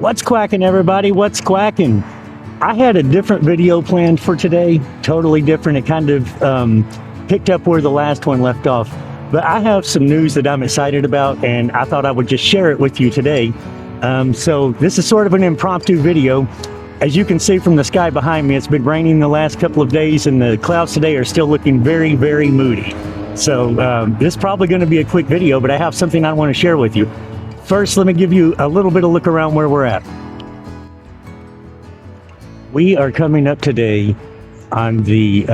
What's quacking, everybody? What's quacking? I had a different video planned for today, totally different. It kind of picked up where the last one left off. But I have some news that I'm excited about, and I thought I would just share it with you today. So this is sort of an impromptu video. As you can see from the sky behind me, it's been raining the last couple of days, and the clouds today are still looking very, very moody. So this is probably going to be a quick video, but I have something I want to share with you. First, let me give you a little bit of look around where we're at. We are coming up today on the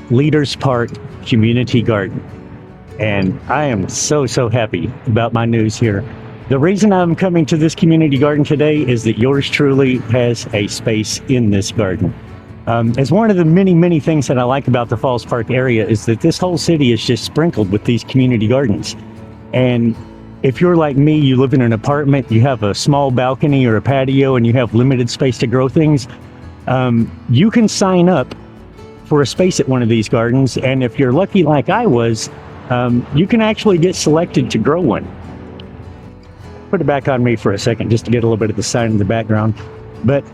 Leaders Park Community Garden, and I am so happy about my news here. The reason I'm coming to this community garden today is that yours truly has a space in this garden. As one of the many things that I like about the Falls Park area is that this whole city is just sprinkled with these community gardens. And if you're like me, you live in an apartment, you have a small balcony or a patio, and you have limited space to grow things, you can sign up for a space at one of these gardens, and if you're lucky like I was, you can actually get selected to grow one. Put it back on me for a second just to get a little bit of the sign in the background. But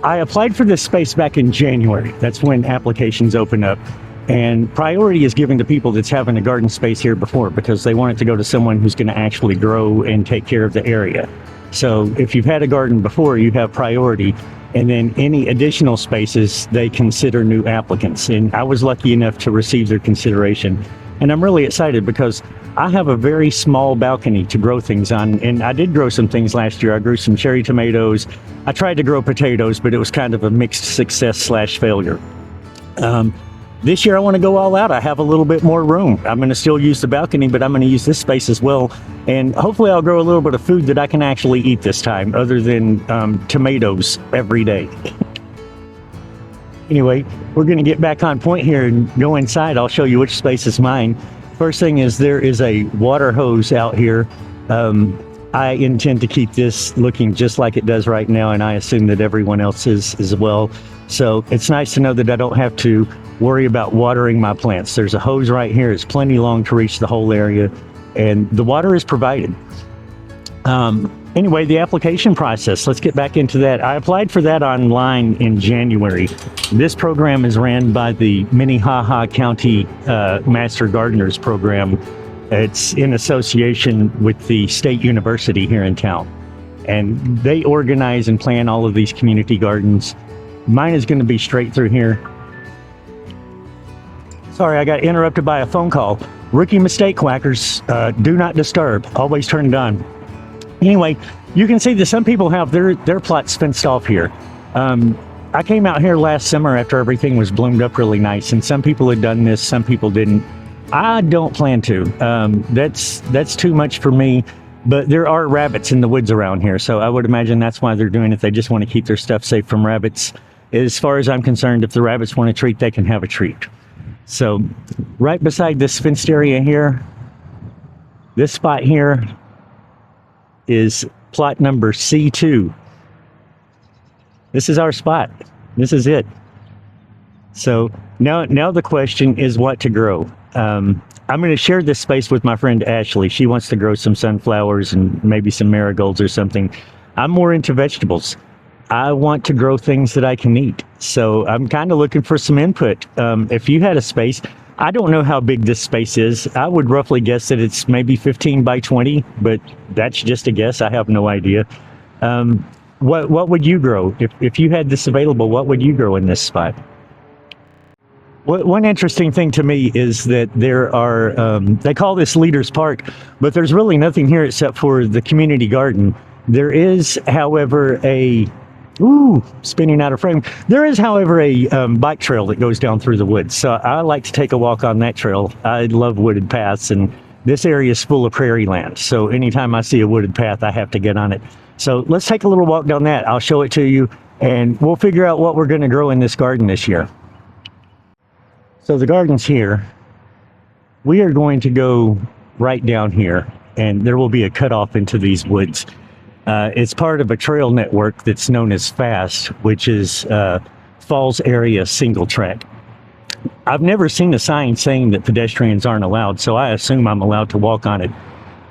I applied for this space back in January. That's when applications open up. And priority is given to people that's having a garden space here before, because they want it to go to someone who's going to actually grow and take care of the area. So if you've had a garden before, you have priority. And then any additional spaces, they consider new applicants. And I was lucky enough to receive their consideration. And I'm really excited because I have a very small balcony to grow things on. And I did grow some things last year. I grew some cherry tomatoes. I tried to grow potatoes, but it was kind of a mixed success / failure. This year I want to go all out. I have a little bit more room. I'm going to still use the balcony, but I'm going to use this space as well. And hopefully I'll grow a little bit of food that I can actually eat this time, other than tomatoes every day. Anyway, we're going to get back on point here and go inside. I'll show you which space is mine. First thing is there is a water hose out here. I intend to keep this looking just like it does right now, and I assume that everyone else is as well. So it's nice to know that I don't have to worry about watering my plants. There's a hose right here. It's plenty long to reach the whole area, and the water is provided. Anyway, the application process, let's get back into that. I applied for that online in January. This program is ran by the Minnehaha County Master Gardeners Program. It's in association with the State University here in town. And they organize and plan all of these community gardens. Mine is going to be straight through here. Sorry, I got interrupted by a phone call. Rookie mistake, Quackers. Do not disturb. Always turn it on. Anyway, you can see that some people have their plots fenced off here. I came out here last summer after everything was bloomed up really nice, and some people had done this, some people didn't. I don't plan to. That's too much for me, but there are rabbits in the woods around here, so I would imagine that's why they're doing it. They just want to keep their stuff safe from rabbits. As far as I'm concerned, if the rabbits want a treat, they can have a treat. So right beside this fenced area here, this spot here is plot number C2. This is our spot. This is it. So now the question is what to grow. I'm going to share this space with my friend Ashley. She wants to grow some sunflowers and maybe some marigolds or something. I'm more into vegetables. I want to grow things that I can eat. So I'm kind of looking for some input. If you had a space, I don't know how big this space is. I would roughly guess that it's maybe 15 by 20, but that's just a guess. I have no idea. What would you grow? If you had this available, what would you grow in this spot? One interesting thing to me is that there are, they call this Leaders Park, but there's really nothing here except for the community garden. There is, however, spinning out of frame. There is, however, a bike trail that goes down through the woods. So I like to take a walk on that trail. I love wooded paths, and this area is full of prairie land. So anytime I see a wooded path, I have to get on it. So let's take a little walk down that. I'll show it to you, and we'll figure out what we're going to grow in this garden this year. So the garden's here. We are going to go right down here, and there will be a cutoff into these woods. It's part of a trail network that's known as FAST, which is Falls Area Single Track. I've never seen a sign saying that pedestrians aren't allowed, so I assume I'm allowed to walk on it.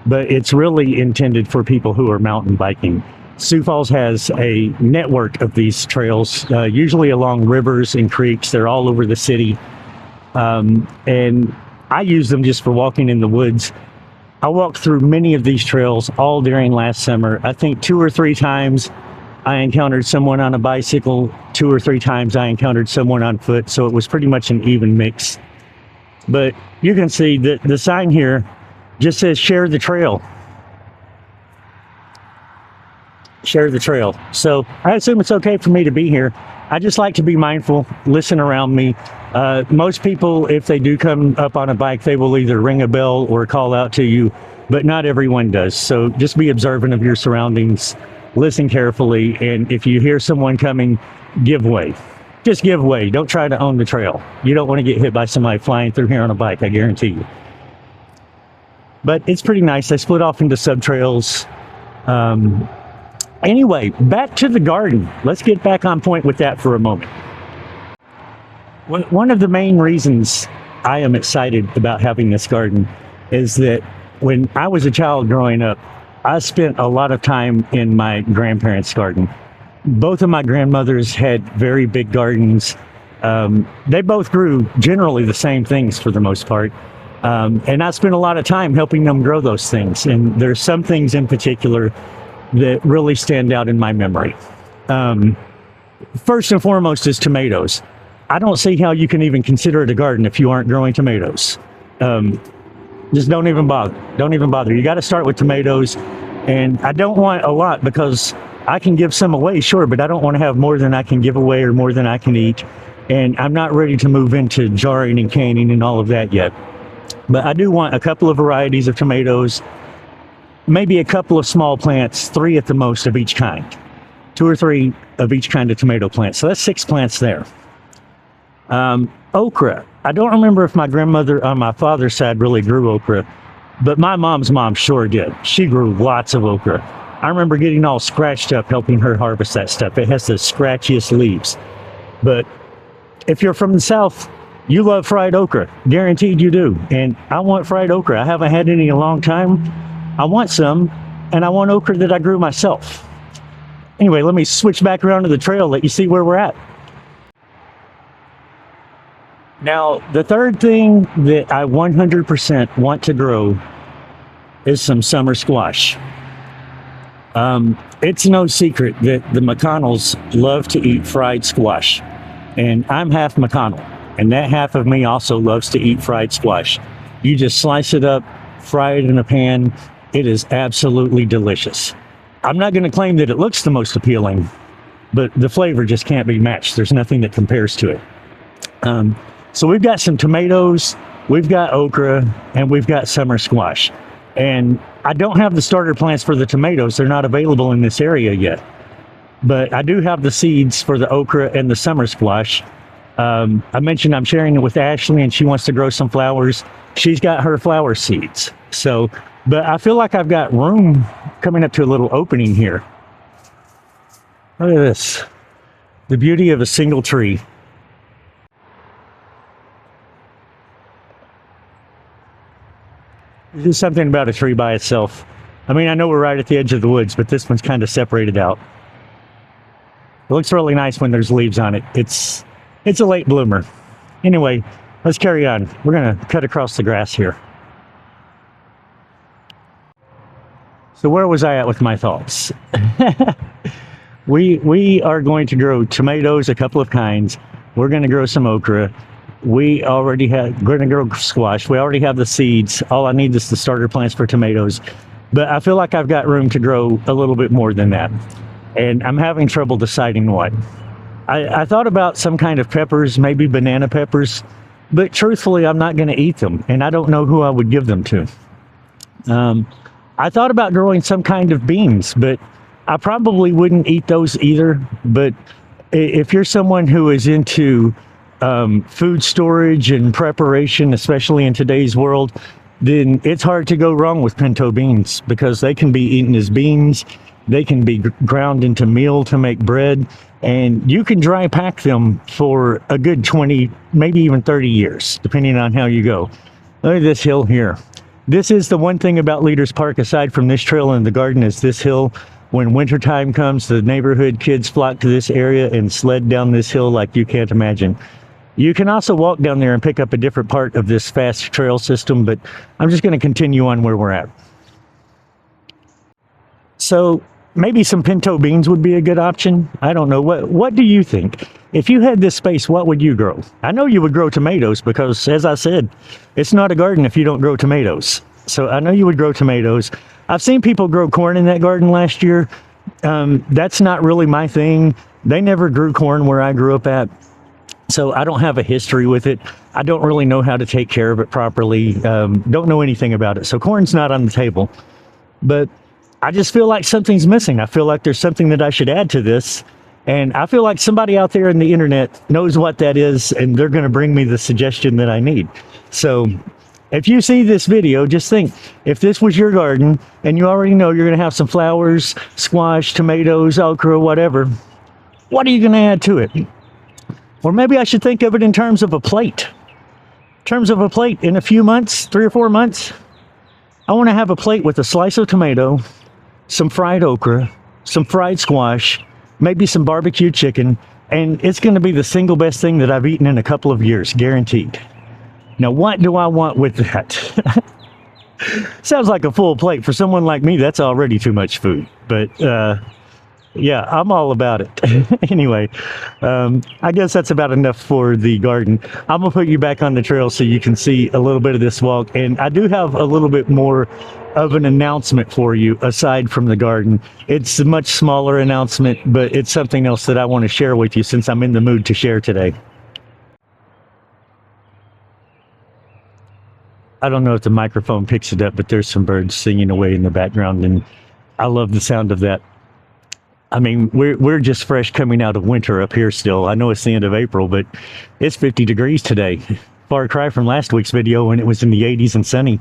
But it's really intended for people who are mountain biking. Sioux Falls has a network of these trails, usually along rivers and creeks. They're all over the city. And I use them just for walking in the woods. I walked through many of these trails all during last summer. I think 2 or 3 times I encountered someone on a bicycle, 2 or 3 times I encountered someone on foot, so it was pretty much an even mix. But you can see that the sign here just says share the trail. Share the trail. So I assume it's okay for me to be here. I just like to be mindful, listen around me. Most people, if they do come up on a bike, they will either ring a bell or call out to you, but not everyone does. So just be observant of your surroundings, listen carefully, and if you hear someone coming, give way. Just give way. Don't try to own the trail. You don't want to get hit by somebody flying through here on a bike, I guarantee you. But it's pretty nice. They split off into sub-trails. Anyway, back to the garden. Let's get back on point with that for a moment. One of the main reasons I am excited about having this garden is that when I was a child growing up, I spent a lot of time in my grandparents' garden. Both of my grandmothers had very big gardens. They both grew generally the same things for the most part. And I spent a lot of time helping them grow those things. And there's some things in particular that really stand out in my memory. First and foremost is tomatoes. I don't see how you can even consider it a garden if you aren't growing tomatoes. Just don't even bother. Don't even bother. You got to start with tomatoes. And I don't want a lot because I can give some away, sure, but I don't want to have more than I can give away or more than I can eat. And I'm not ready to move into jarring and canning and all of that yet. But I do want a couple of varieties of tomatoes, maybe a couple of small plants, 3 at the most of each kind. 2 or 3 of each kind of tomato plant. So that's 6 plants there. Okra. I don't remember if my grandmother on my father's side really grew okra, but my mom's mom sure did. She grew lots of okra. I remember getting all scratched up helping her harvest that stuff. It has the scratchiest leaves. But if you're from the South, you love fried okra. Guaranteed you do. And I want fried okra. I haven't had any in a long time. I want some, and I want okra that I grew myself. Anyway, let me switch back around to the trail, let you see where we're at. Now, the third thing that I 100% want to grow is some summer squash. It's no secret that the McConnells love to eat fried squash, and I'm half McConnell, and that half of me also loves to eat fried squash. You just slice it up, fry it in a pan. It is absolutely delicious. I'm not going to claim that it looks the most appealing, but the flavor just can't be matched. There's nothing that compares to it. So we've got some tomatoes, we've got okra, and we've got summer squash. And I don't have the starter plants for the tomatoes. They're not available in this area yet. But I do have the seeds for the okra and the summer squash. I mentioned I'm sharing it with Ashley, and she wants to grow some flowers. She's got her flower seeds. So, but I feel like I've got room coming up to a little opening here. Look at this. The beauty of a single tree. There's something about a tree by itself. I mean, I know we're right at the edge of the woods, but this one's kind of separated out. It looks really nice when there's leaves on it. It's a late bloomer. Anyway, let's carry on. We're going to cut across the grass here. So where was I at with my thoughts? We are going to grow tomatoes, a couple of kinds. We're going to grow some okra. We're going to grow squash. We already have the seeds. All I need is the starter plants for tomatoes. But I feel like I've got room to grow a little bit more than that. And I'm having trouble deciding what. I thought about some kind of peppers, maybe banana peppers. But truthfully, I'm not going to eat them. And I don't know who I would give them to. I thought about growing some kind of beans, but I probably wouldn't eat those either. But if you're someone who is into food storage and preparation, especially in today's world, then it's hard to go wrong with pinto beans because they can be eaten as beans. They can be ground into meal to make bread, and you can dry pack them for a good 20, maybe even 30 years, depending on how you go. Look at this hill here. This is the one thing about Leaders Park, aside from this trail and the garden, is this hill. When wintertime comes, the neighborhood kids flock to this area and sled down this hill like you can't imagine. You can also walk down there and pick up a different part of this fast trail system, but I'm just going to continue on where we're at. So maybe some pinto beans would be a good option. I don't know. What do you think? If you had this space, what would you grow? I know you would grow tomatoes because, as I said, it's not a garden if you don't grow tomatoes. So I know you would grow tomatoes. I've seen people grow corn in that garden last year. That's not really my thing. They never grew corn where I grew up at. So I don't have a history with it. I don't really know how to take care of it properly. Don't know anything about it. So corn's not on the table. But I just feel like something's missing. I feel like there's something that I should add to this. And I feel like somebody out there in the internet knows what that is, and they're going to bring me the suggestion that I need. So if you see this video, just think, if this was your garden and you already know you're going to have some flowers, squash, tomatoes, okra, whatever, what are you going to add to it? Or maybe I should think of it in terms of a plate. In terms of a plate, in a few months, 3 or 4 months, I want to have a plate with a slice of tomato, some fried okra, some fried squash, maybe some barbecue chicken, and it's going to be the single best thing that I've eaten in a couple of years, guaranteed. Now, what do I want with that? Sounds like a full plate. For someone like me, that's already too much food. But yeah, I'm all about it. Anyway, I guess that's about enough for the garden. I'm going to put you back on the trail so you can see a little bit of this walk. And I do have a little bit more of an announcement for you aside from the garden. It's a much smaller announcement, but it's something else that I want to share with you since I'm in the mood to share today. I don't know if the microphone picks it up, but there's some birds singing away in the background, and I love the sound of that. I mean, we're just fresh coming out of winter up here still. I know it's the end of April, but it's 50 degrees today. Far cry from last week's video when it was in the 80s and sunny.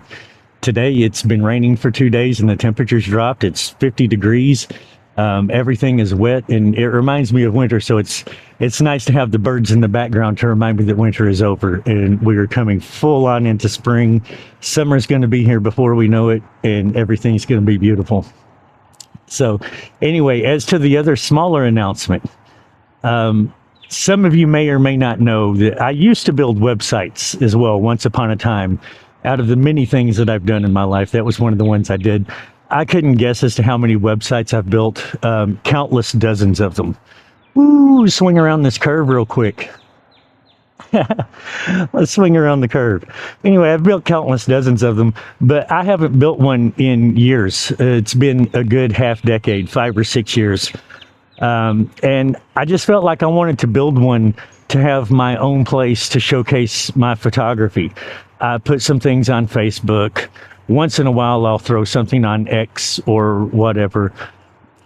Today, it's been raining for 2 days and the temperature's dropped. It's 50 degrees. Everything is wet, and it reminds me of winter. So it's nice to have the birds in the background to remind me that winter is over and we are coming full on into spring. Summer's going to be here before we know it, and everything's going to be beautiful. So anyway, as to the other smaller announcement, some of you may or may not know that I used to build websites as well once upon a time. Out of the many things that I've done in my life, that was one of the ones I did. I couldn't guess as to how many websites I've built, countless dozens of them. Ooh, swing around this curve real quick. Let's swing around the curve. Anyway, I've built countless dozens of them, but I haven't built one in years. It's been a good half decade, 5 or 6 years. And I just felt like I wanted to build one to have my own place to showcase my photography. I put some things on Facebook. Once in a while, I'll throw something on X or whatever.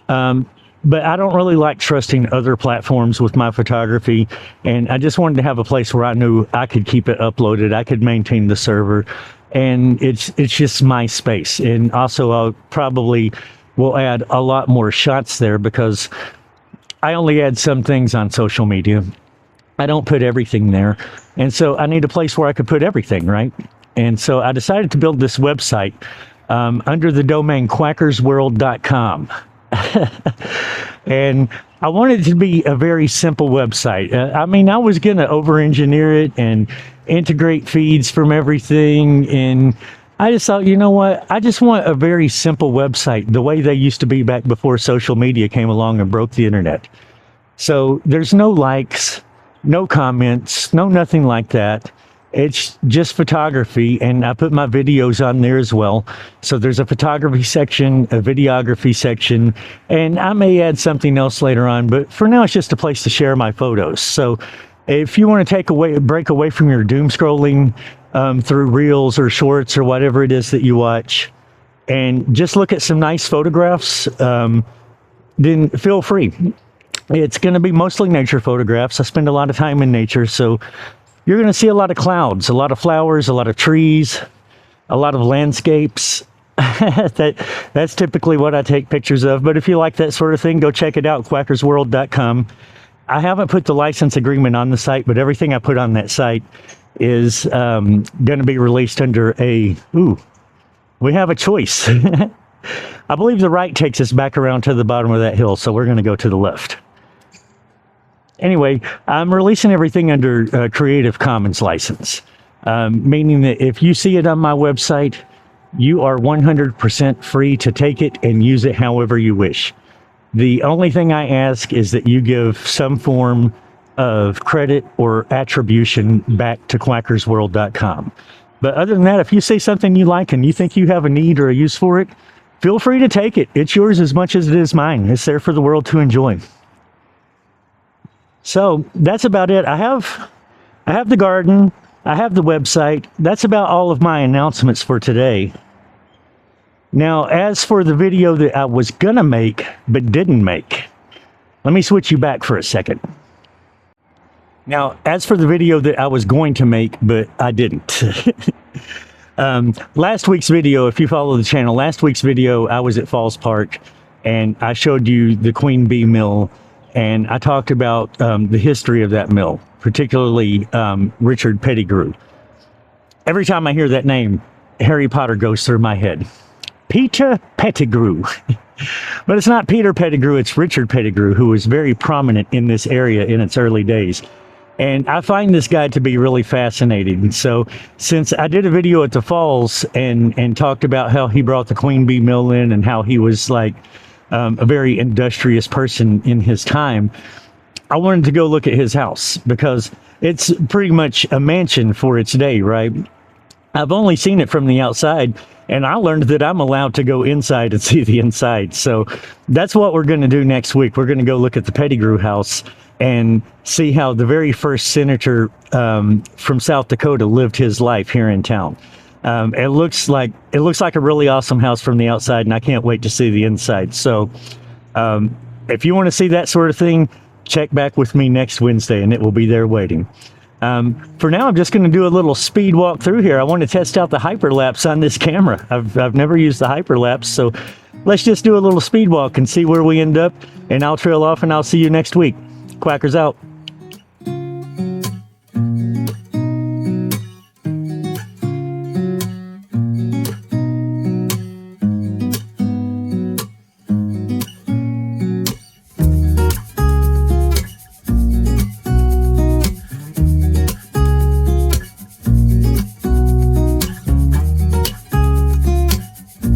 But I don't really like trusting other platforms with my photography. And I just wanted to have a place where I knew I could keep it uploaded. I could maintain the server. And it's just my space. And also, I'll probably will add a lot more shots there because I only add some things on social media. I don't put everything there. And so I need a place where I could put everything, right? And so I decided to build this website under the domain quackersworld.com. And I wanted it to be a very simple website. I mean, I was going to over-engineer it and integrate feeds from everything. And I just thought, you know what? I just want a very simple website, the way they used to be back before social media came along and broke the internet. So there's no likes, no comments, no nothing like that. It's just photography, and I put my videos on there as well. So there's a photography section, a videography section, and I may add something else later on, but for now it's just a place to share my photos. So if you want to break away from your doom scrolling through reels or shorts or whatever it is that you watch, and just look at some nice photographs, then feel free. It's going to be mostly nature photographs. I spend a lot of time in nature, so you're going to see a lot of clouds, a lot of flowers, a lot of trees, a lot of landscapes. That's typically what I take pictures of. But if you like that sort of thing, go check it out, quackersworld.com. I haven't put the license agreement on the site, but everything I put on that site is going to be released under we have a choice. I believe the right takes us back around to the bottom of that hill, so we're going to go to the left. Anyway, I'm releasing everything under Creative Commons license, meaning that if you see it on my website, you are 100% free to take it and use it however you wish. The only thing I ask is that you give some form of credit or attribution back to quackersworld.com. But other than that, if you see something you like and you think you have a need or a use for it, feel free to take it. It's yours as much as it is mine. It's there for the world to enjoy. So that's about it. I have the garden. I have the website. That's about all of my announcements for today. Now, as for the video that I was gonna make but didn't make, let me switch you back for a second. Now, as for the video that I was going to make but I didn't. Last week's video, if you follow the channel, last week's video, I was at Falls Park and I showed you the Queen Bee Mill, and I talked about the history of that mill, particularly Richard Pettigrew. Every time I hear that name, Harry Potter goes through my head. Peter Pettigrew. But it's not Peter Pettigrew, it's Richard Pettigrew, who was very prominent in this area in its early days. And I find this guy to be really fascinating. So since I did a video at the Falls and talked about how he brought the Queen Bee Mill in and how he was like a very industrious person in his time, I wanted to go look at his house because it's pretty much a mansion for its day, right? I've only seen it from the outside, and I learned that I'm allowed to go inside and see the inside. So that's what we're going to do next week. We're going to go look at the Pettigrew house and see how the very first senator from South Dakota lived his life here in town. It looks like a really awesome house from the outside, and I can't wait to see the inside. So if you want to see that sort of thing, check back with me next Wednesday, and it will be there waiting. For now, I'm just going to do a little speed walk through here. I want to test out the hyperlapse on this camera. I've never used the hyperlapse, so let's just do a little speed walk and see where we end up, and I'll trail off and I'll see you next week. Quackers out.